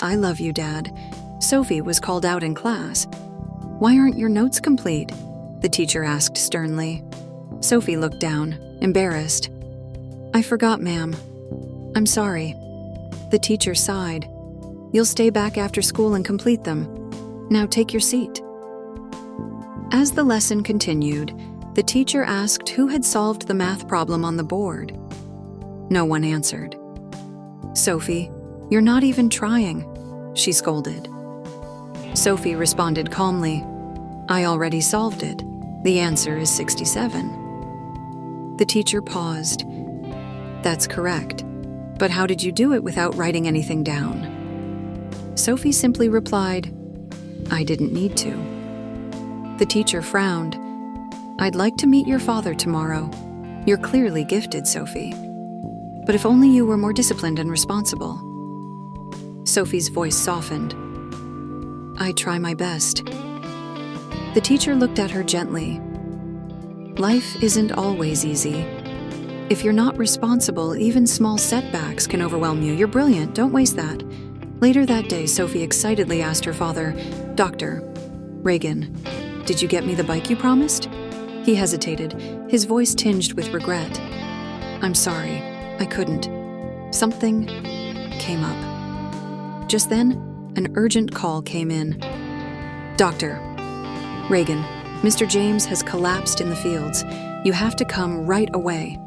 I love you, Dad. Sophie was called out in class. Why aren't your notes complete? The teacher asked sternly. Sophie looked down, embarrassed. I forgot, ma'am. I'm sorry. The teacher sighed. You'll stay back after school and complete them. Now take your seat. As the lesson continued, the teacher asked who had solved the math problem on the board. No one answered. Sophie, you're not even trying, she scolded. Sophie responded calmly. I already solved it. The answer is 67. The teacher paused. That's correct. But how did you do it without writing anything down? Sophie simply replied, I didn't need to. The teacher frowned. I'd like to meet your father tomorrow. You're clearly gifted, Sophie. But if only you were more disciplined and responsible. Sophie's voice softened. I try my best. The teacher looked at her gently. Life isn't always easy. If you're not responsible, even small setbacks can overwhelm you. You're brilliant, don't waste that. Later that day, Sophie excitedly asked her father, Dr. Reagan, did you get me the bike you promised? He hesitated, his voice tinged with regret. I'm sorry, I couldn't. Something came up. Just then, an urgent call came in. Dr. Reagan, Mr. James has collapsed in the fields. You have to come right away.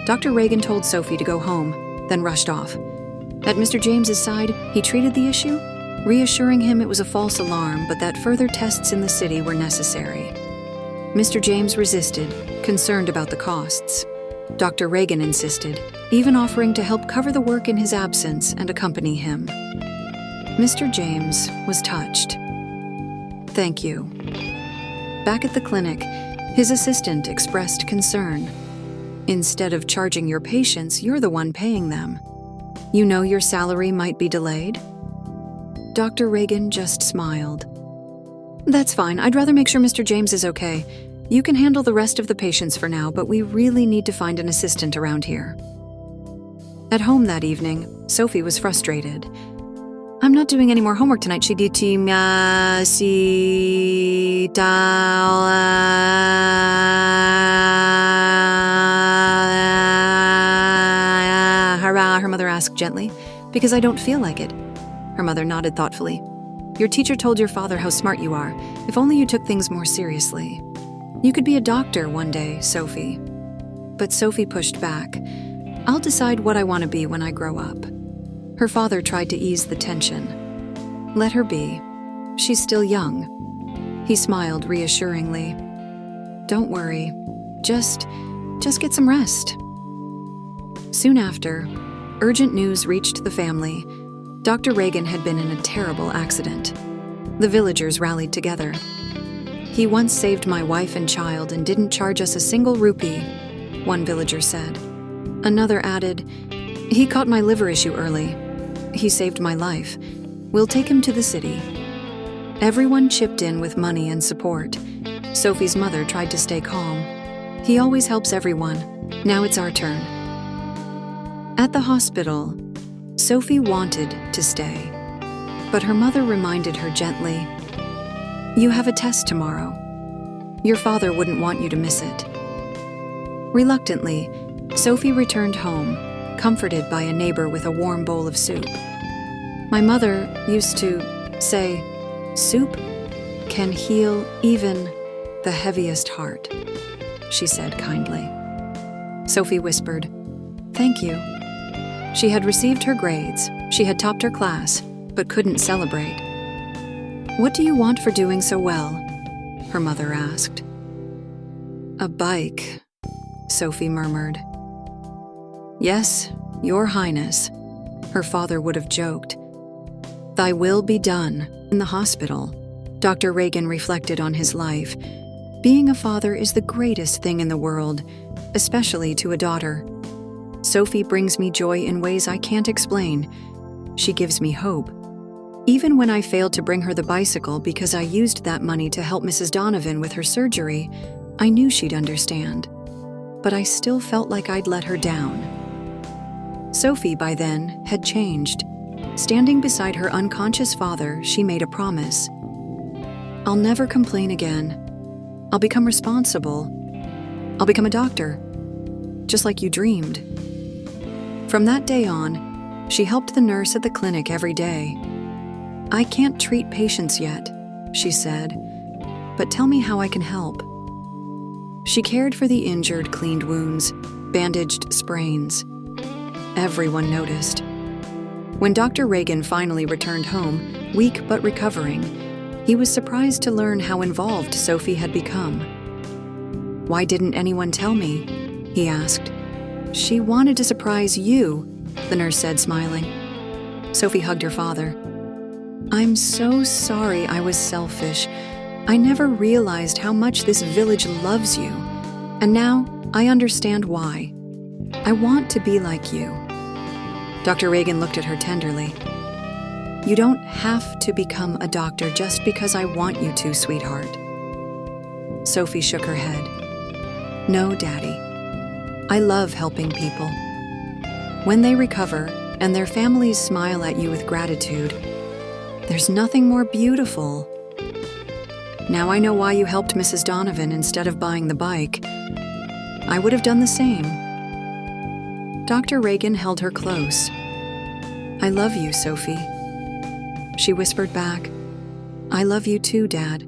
Dr. Reagan told Sophie to go home, then rushed off. At Mr. James's side, he treated the issue, reassuring him it was a false alarm, but that further tests in the city were necessary. Mr. James resisted, concerned about the costs. Dr. Reagan insisted, even offering to help cover the work in his absence and accompany him. Mr. James was touched. Thank you. Back at the clinic, his assistant expressed concern. Instead of charging your patients, you're the one paying them. You know your salary might be delayed? Dr. Reagan just smiled. That's fine. I'd rather make sure Mr. James is okay. You can handle the rest of the patients for now, but we really need to find an assistant around here. At home that evening, Sophie was frustrated. I'm not doing any more homework tonight. Her mother asked gently. Because I don't feel like it. Her mother nodded thoughtfully. Your teacher told your father how smart you are. If only you took things more seriously. You could be a doctor one day, Sophie. But Sophie pushed back. I'll decide what I want to be when I grow up. Her father tried to ease the tension. Let her be. She's still young. He smiled reassuringly. Don't worry. Just get some rest. Soon after, urgent news reached the family. Dr. Reagan had been in a terrible accident. The villagers rallied together. He once saved my wife and child and didn't charge us a single rupee, one villager said. Another added, he caught my liver issue early. He saved my life. We'll take him to the city. Everyone chipped in with money and support. Sophie's mother tried to stay calm. He always helps everyone. Now it's our turn. At the hospital, Sophie wanted to stay, but her mother reminded her gently, you have a test tomorrow. Your father wouldn't want you to miss it. Reluctantly, Sophie returned home, comforted by a neighbor with a warm bowl of soup. My mother used to say, soup can heal even the heaviest heart, she said kindly. Sophie whispered, thank you. She had received her grades, she had topped her class, but couldn't celebrate. What do you want for doing so well? Her mother asked. A bike, Sophie murmured. Yes, Your Highness, her father would have joked. Thy will be done. In the hospital, Dr. Reagan reflected on his life. Being a father is the greatest thing in the world, especially to a daughter. Sophie brings me joy in ways I can't explain. She gives me hope. Even when I failed to bring her the bicycle because I used that money to help Mrs. Donovan with her surgery, I knew she'd understand. But I still felt like I'd let her down. Sophie, by then, had changed. Standing beside her unconscious father, she made a promise. "I'll never complain again. I'll become responsible. I'll become a doctor, just like you dreamed." From that day on, she helped the nurse at the clinic every day. "I can't treat patients yet," she said, "but tell me how I can help." She cared for the injured, cleaned wounds, bandaged sprains. Everyone noticed. When Dr. Reagan finally returned home, weak but recovering, he was surprised to learn how involved Sophie had become. "Why didn't anyone tell me?" he asked. "She wanted to surprise you," the nurse said, smiling. Sophie hugged her father. "I'm so sorry I was selfish. I never realized how much this village loves you, and now I understand why. I want to be like you." Dr. Reagan looked at her tenderly. "You don't have to become a doctor just because I want you to, sweetheart." Sophie shook her head. "No, Daddy. I love helping people. When they recover and their families smile at you with gratitude, there's nothing more beautiful. Now I know why you helped Mrs. Donovan instead of buying the bike. I would have done the same." Dr. Reagan held her close. "I love you, Sophie." She whispered back, "I love you too, Dad."